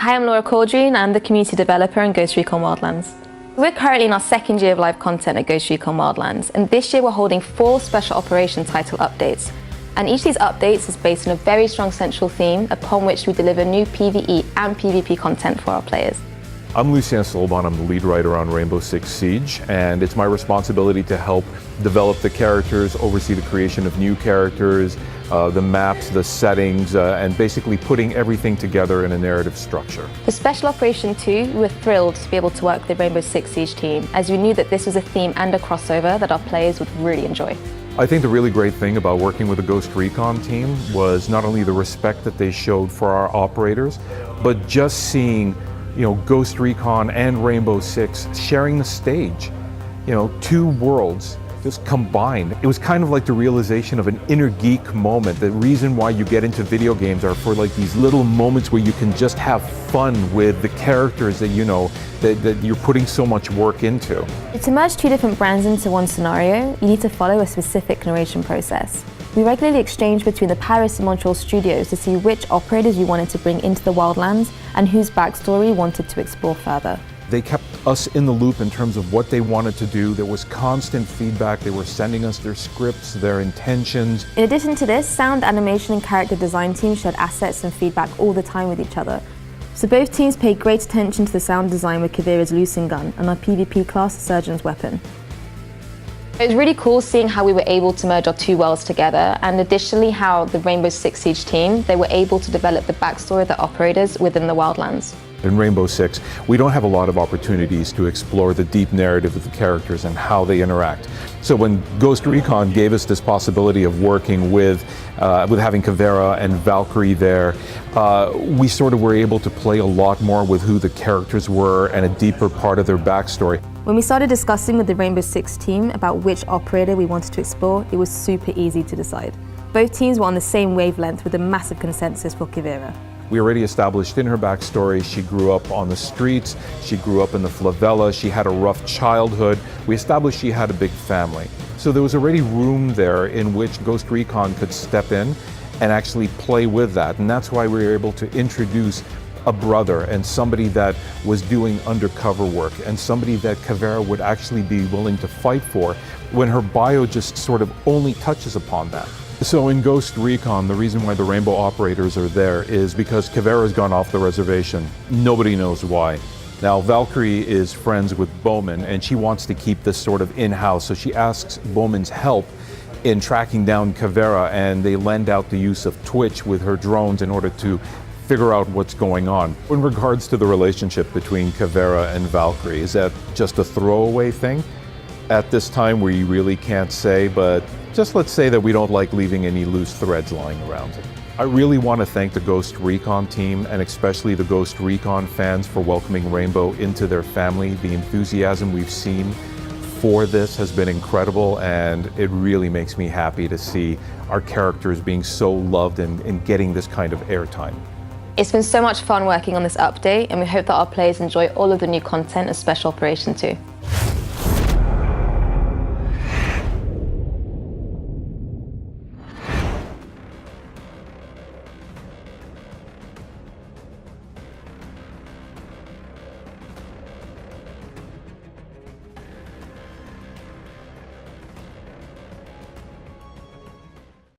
Hi, I'm Laura Caudry and I'm the community developer in Ghost Recon Wildlands. We're currently in our second year of live content at Ghost Recon Wildlands, and this year we're holding 4 special operation title updates. And each of these updates is based on a very strong central theme upon which we deliver new PvE and PvP content for our players. I'm Lucien Solban, I'm the lead writer on Rainbow Six Siege, and it's my responsibility to help develop the characters, oversee the creation of new characters, the maps, the settings, and basically putting everything together in a narrative structure. For Special Operation 2, we were thrilled to be able to work with the Rainbow Six Siege team, as we knew that this was a theme and a crossover that our players would really enjoy. I think the really great thing about working with the Ghost Recon team was not only the respect that they showed for our operators, but just seeing Ghost Recon and Rainbow Six sharing the stage, 2 worlds just combined. It was kind of like the realization of an inner geek moment. The reason why you get into video games are for like these little moments where you can just have fun with the characters that that you're putting so much work into. To merge 2 different brands into one scenario, you need to follow a specific narration process. We regularly exchange between the Paris and Montreal studios to see which operators we wanted to bring into the Wildlands and whose backstory we wanted to explore further. They kept us in the loop in terms of what they wanted to do. There was constant feedback. They were sending us their scripts, their intentions. In addition to this, sound, animation and character design teams shared assets and feedback all the time with each other. So both teams paid great attention to the sound design with Kavira's Lucin gun and our PvP class Surgeon's weapon. It was really cool seeing how we were able to merge our 2 worlds together, and additionally how the Rainbow Six Siege team, they were able to develop the backstory of the operators within the Wildlands. In Rainbow Six, we don't have a lot of opportunities to explore the deep narrative of the characters and how they interact. So when Ghost Recon gave us this possibility of working with having Kavira and Valkyrie there, we sort of were able to play a lot more with who the characters were and a deeper part of their backstory. When we started discussing with the Rainbow Six team about which operator we wanted to explore, it was super easy to decide. Both teams were on the same wavelength with a massive consensus for Kavira. We already established in her backstory, she grew up on the streets, she grew up in the favela, she had a rough childhood. We established she had a big family. So there was already room there in which Ghost Recon could step in and actually play with that. And that's why we were able to introduce a brother and somebody that was doing undercover work and somebody that Kavira would actually be willing to fight for when her bio just sort of only touches upon that. So in Ghost Recon, the reason why the Rainbow operators are there is because Kavira's gone off the reservation. Nobody knows why. Now Valkyrie is friends with Bowman and she wants to keep this sort of in-house, so she asks Bowman's help in tracking down Kavira, and they lend out the use of Twitch with her drones in order to figure out what's going on. In regards to the relationship between Kavira and Valkyrie, is that just a throwaway thing? At this time we really can't say, but just let's say that we don't like leaving any loose threads lying around. I really want to thank the Ghost Recon team and especially the Ghost Recon fans for welcoming Rainbow into their family. The enthusiasm we've seen for this has been incredible, and it really makes me happy to see our characters being so loved and getting this kind of airtime. It's been so much fun working on this update, and we hope that our players enjoy all of the new content of Special Operation 2.